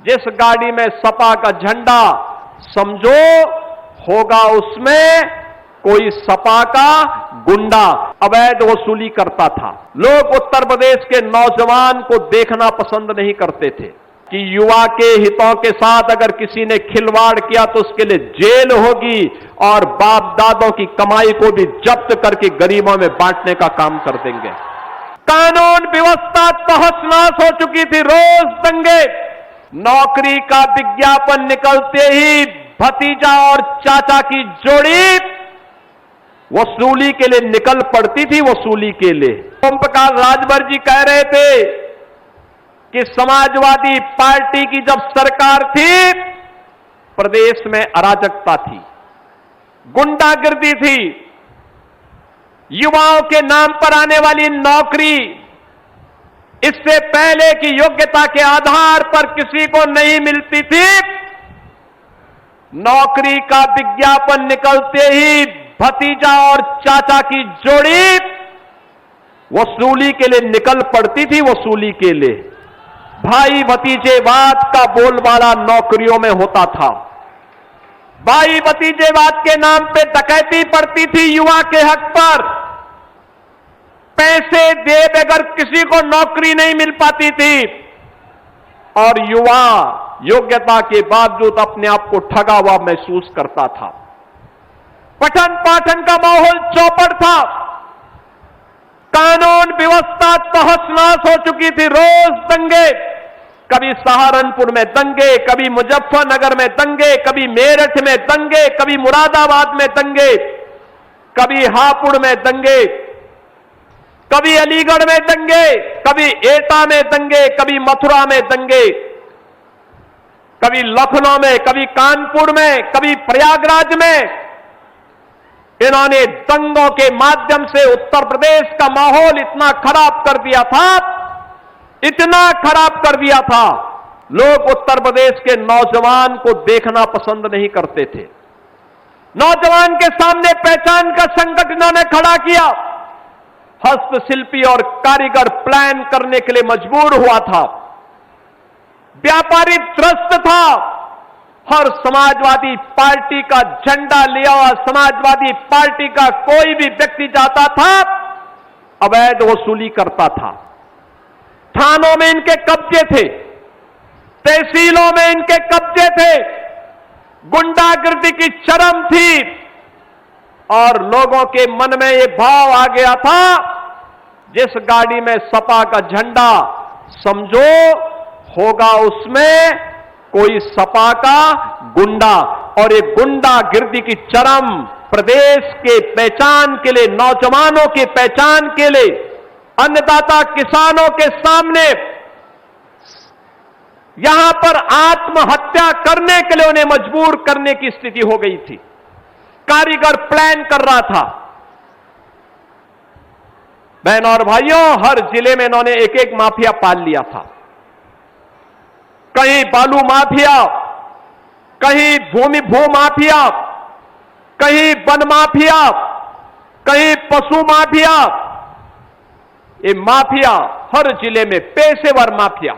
जिस गाड़ी में सपा का झंडा, समझो होगा उसमें कोई सपा का गुंडा अवैध वसूली करता था। लोग उत्तर प्रदेश के नौजवान को देखना पसंद नहीं करते थे कि युवा के हितों के साथ अगर किसी ने खिलवाड़ किया तो उसके लिए जेल होगी और बाप दादों की कमाई को भी जब्त करके गरीबों में बांटने का काम कर देंगे। कानून व्यवस्था तहस-नहस हो चुकी थी, रोज दंगे। नौकरी का विज्ञापन निकलते ही भतीजा और चाचा की जोड़ी वसूली के लिए निकल पड़ती थी। वसूली के लिए ओम प्रकाश राजभर जी कह रहे थे कि समाजवादी पार्टी की जब सरकार थी प्रदेश में अराजकता थी, गुंडागिर्दी थी, युवाओं के नाम पर आने वाली नौकरी इससे पहले की योग्यता के आधार पर किसी को नहीं मिलती थी। नौकरी का विज्ञापन निकलते ही भतीजा और चाचा की जोड़ी वसूली के लिए निकल पड़ती थी। वसूली के लिए भाई भतीजेवाद का बोलबाला नौकरियों में होता था। भाई भतीजेवाद के नाम पे डकैती पड़ती थी युवा के हक पर। पैसे दे बगैर किसी को नौकरी नहीं मिल पाती थी और युवा योग्यता के बावजूद अपने आप को ठगा हुआ महसूस करता था। पठन पाठन का माहौल चौपट था। कानून व्यवस्था तहस-नहस हो चुकी थी, रोज दंगे। कभी सहारनपुर में दंगे, कभी मुजफ्फरनगर में दंगे, कभी मेरठ में दंगे, कभी मुरादाबाद में दंगे, कभी हापुड़ में दंगे, कभी अलीगढ़ में दंगे, कभी एटा में दंगे, कभी मथुरा में दंगे, कभी लखनऊ में, कभी कानपुर में, कभी प्रयागराज में। इन्होंने दंगों के माध्यम से उत्तर प्रदेश का माहौल इतना खराब कर दिया था, इतना खराब कर दिया था, लोग उत्तर प्रदेश के नौजवान को देखना पसंद नहीं करते थे। नौजवान के सामने पहचान का संकट इन्होंने खड़ा किया। हस्तशिल्पी और कारीगर प्लान करने के लिए मजबूर हुआ था। व्यापारी त्रस्त था। हर समाजवादी पार्टी का झंडा लिया हुआ समाजवादी पार्टी का कोई भी व्यक्ति जाता था, अवैध वसूली करता था। थानों में इनके कब्जे थे, तहसीलों में इनके कब्जे थे, गुंडागिर्दी की चरम थी और लोगों के मन में यह भाव आ गया था, जिस गाड़ी में सपा का झंडा, समझो होगा उसमें कोई सपा का गुंडा। और ये गुंडागिर्दी की चरम प्रदेश के पहचान के लिए, नौजवानों के पहचान के लिए, अन्नदाता किसानों के सामने यहां पर आत्महत्या करने के लिए उन्हें मजबूर करने की स्थिति हो गई थी। कारीगर प्लान कर रहा था। बहनों और भाइयों, हर जिले में इन्होंने एक एक माफिया पाल लिया था। कहीं बालू माफिया, कहीं भू माफिया, कहीं वन माफिया, कहीं पशु माफिया। ये माफिया हर जिले में, पेशेवर माफिया।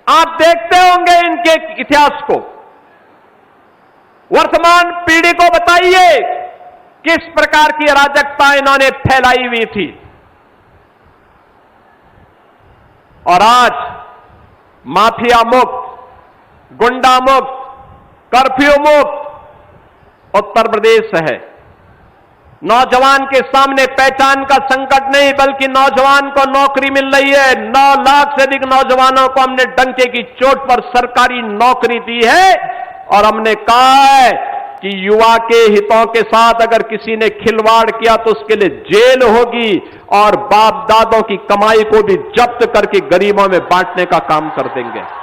आप देखते होंगे इनके इतिहास को। वर्तमान पीढ़ी को बताइए किस प्रकार की अराजकता इन्होंने फैलाई हुई थी। और आज माफिया मुक्त, गुंडा मुक्त, कर्फ्यू मुक्त उत्तर प्रदेश है। नौजवान के सामने पहचान का संकट नहीं, बल्कि नौजवान को नौकरी मिल रही है। 9 लाख से अधिक नौजवानों को हमने डंके की चोट पर सरकारी नौकरी दी है और हमने कहा है कि युवा के हितों के साथ अगर किसी ने खिलवाड़ किया तो उसके लिए जेल होगी और बाप दादों की कमाई को भी जब्त करके गरीबों में बांटने का काम कर देंगे।